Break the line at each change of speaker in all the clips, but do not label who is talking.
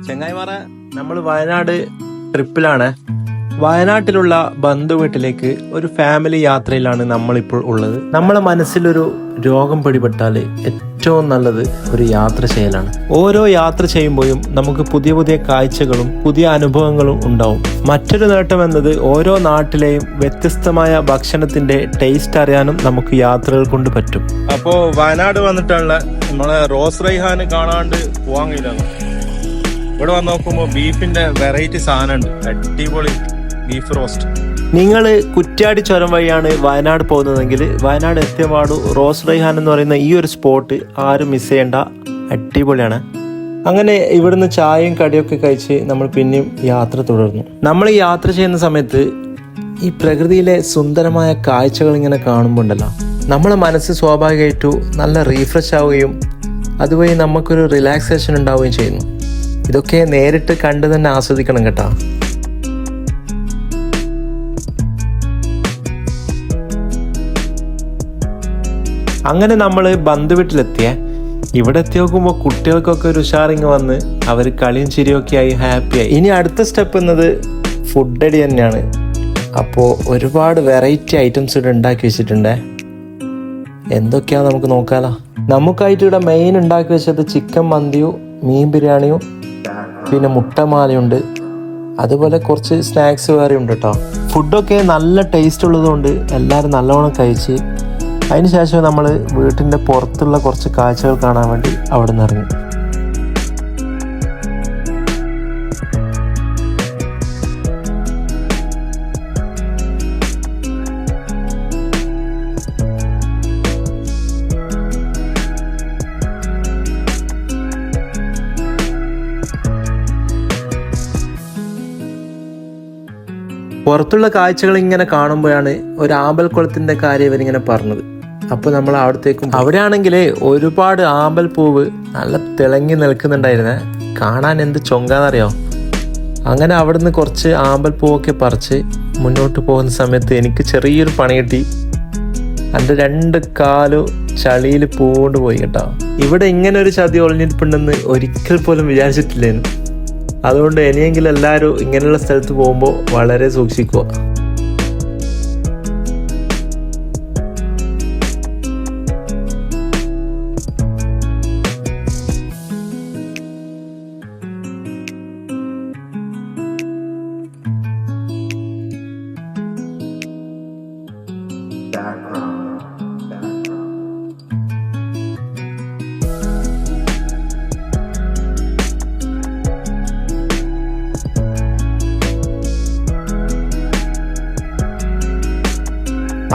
ചെങ്ങായിമാരെ, നമ്മൾ വയനാട് ട്രിപ്പിലാണ്. വയനാട്ടിലുള്ള ബന്ധു വീട്ടിലേക്ക് ഒരു ഫാമിലി യാത്രയിലാണ് നമ്മളിപ്പോൾ ഉള്ളത്. നമ്മളെ മനസ്സിലൊരു രോഗം പിടിപെട്ടാല് ഏറ്റവും നല്ലത് ഒരു യാത്ര ചെയ്യലാണ്. ഓരോ യാത്ര ചെയ്യുമ്പോഴും നമുക്ക് പുതിയ പുതിയ കാഴ്ചകളും പുതിയ അനുഭവങ്ങളും ഉണ്ടാവും. മറ്റൊരു നേട്ടം എന്നത് ഓരോ നാട്ടിലെയും വ്യത്യസ്തമായ ഭക്ഷണത്തിന്റെ ടേസ്റ്റ് അറിയാനും നമുക്ക് യാത്രകൾ കൊണ്ട് പറ്റും.
അപ്പോ വയനാട് വന്നിട്ടുള്ള നമ്മളെ റോസ് റൈഹാന് കാണാണ്ട് പോവാൻ കഴിയില്ല. ഇവിടെ വന്ന് നോക്കുമ്പോ ബീഫിന്റെ വെറൈറ്റി സാധനം ഉണ്ട്, അടിപൊളി ബീഫ് റോസ്റ്റ്.
നിങ്ങൾ കുറ്റ്യാടി ചുരം വഴിയാണ് വയനാട് പോകുന്നതെങ്കിൽ വയനാട് എത്തിയപാടു റോസ് റൈഹാൻ എന്ന് പറയുന്ന ഈ ഒരു സ്പോട്ട് ആരും മിസ് ചെയ്യേണ്ട, അടിപൊളിയാണ്. അങ്ങനെ ഇവിടുന്ന് ചായയും കടിയൊക്കെ കഴിച്ച് നമ്മൾ പിന്നെയും യാത്ര തുടർന്നു. നമ്മൾ ഈ യാത്ര ചെയ്യുന്ന സമയത്ത് ഈ പ്രകൃതിയിലെ സുന്ദരമായ കാഴ്ചകൾ ഇങ്ങനെ കാണുമ്പോൾ ഉണ്ടല്ലോ, നമ്മളെ മനസ്സ് സ്വാഭാവികമായിട്ടും നല്ല റീഫ്രഷ് ആവുകയും അതുവഴി നമുക്കൊരു റിലാക്സേഷൻ ഉണ്ടാവുകയും ചെയ്യുന്നു. ഇതൊക്കെ നേരിട്ട് കണ്ട് തന്നെ ആസ്വദിക്കണം കേട്ടോ. അങ്ങനെ നമ്മൾ ബന്ധുവീട്ടിലെത്തിയ ഇവിടെ എത്തി നോക്കുമ്പോൾ കുട്ടികൾക്കൊക്കെ ഒരു ഉഷാറിങ് വന്ന് അവർ കളിയും ചിരിയൊക്കെ ആയി ഹാപ്പിയായി. ഇനി അടുത്ത സ്റ്റെപ്പ് എന്നത് ഫുഡ് അടി തന്നെയാണ്. അപ്പോൾ ഒരുപാട് വെറൈറ്റി ഐറ്റംസ് ഇവിടെ ഉണ്ടാക്കി വെച്ചിട്ടുണ്ട്. എന്തൊക്കെയാ നമുക്ക് നോക്കാലോ. നമുക്കായിട്ട് ഇവിടെ മെയിൻ ഉണ്ടാക്കി വെച്ചത് ചിക്കൻ മന്തിയും മീൻ ബിരിയാണിയും പിന്നെ മുട്ടമാലയുണ്ട്. അതുപോലെ കുറച്ച് സ്നാക്സ് വേറെ ഉണ്ട് കേട്ടോ. ഫുഡൊക്കെ നല്ല ടേസ്റ്റ് ഉള്ളതുകൊണ്ട് എല്ലാവരും നല്ലോണം കഴിച്ച് അതിനുശേഷം നമ്മൾ വീട്ടിൻ്റെ പുറത്തുള്ള കുറച്ച് കാഴ്ചകൾ കാണാൻ വേണ്ടി അവിടെ നിന്ന് ഇറങ്ങി. പുറത്തുള്ള കാഴ്ചകൾ ഇങ്ങനെ കാണുമ്പോഴാണ് ഒരു ആമ്പൽക്കുളത്തിൻ്റെ കാര്യം ഇവരിങ്ങനെ പറഞ്ഞത്. അപ്പോൾ നമ്മൾ അവിടെയാണെങ്കിൽ ഒരുപാട് ആമ്പൽ പൂവ് നല്ല തിളങ്ങി നിൽക്കുന്നുണ്ടായിരുന്നേ. കാണാൻ എന്ത് ചൊങ്കാന്നറിയോ. അങ്ങനെ അവിടുന്ന് കുറച്ച് ആമ്പൽ പൂവൊക്കെ പറിച്ച് മുന്നോട്ട് പോകുന്ന സമയത്ത് എനിക്ക് ചെറിയൊരു പണി കിട്ടി. എൻ്റെ 2 കാലും ചളിയിൽ പൂണ്ട് പോയി കേട്ടോ. ഇവിടെ ഇങ്ങനെ ഒരു ചതി ഒളിഞ്ഞിട്ടുണ്ടെന്ന് ഒരിക്കൽ പോലും വിചാരിച്ചിട്ടില്ലേനു. അതുകൊണ്ട് ഇനിയെങ്കിലും എല്ലാവരും ഇങ്ങനെയുള്ള സ്ഥലത്ത് പോകുമ്പോൾ വളരെ സൂക്ഷിക്കുക.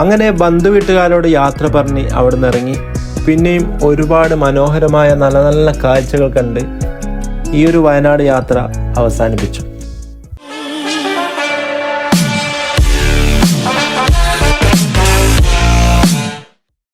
അങ്ങനെ ബന്ധുവീട്ടുകാരോട് യാത്ര പറഞ്ഞ് അവിടെ നിന്ന് ഇറങ്ങി. പിന്നെയും ഒരുപാട് മനോഹരമായ നല്ല നല്ല കാഴ്ചകൾ കണ്ട് ഈ ഒരു വയനാട് യാത്ര അവസാനിപ്പിച്ചു.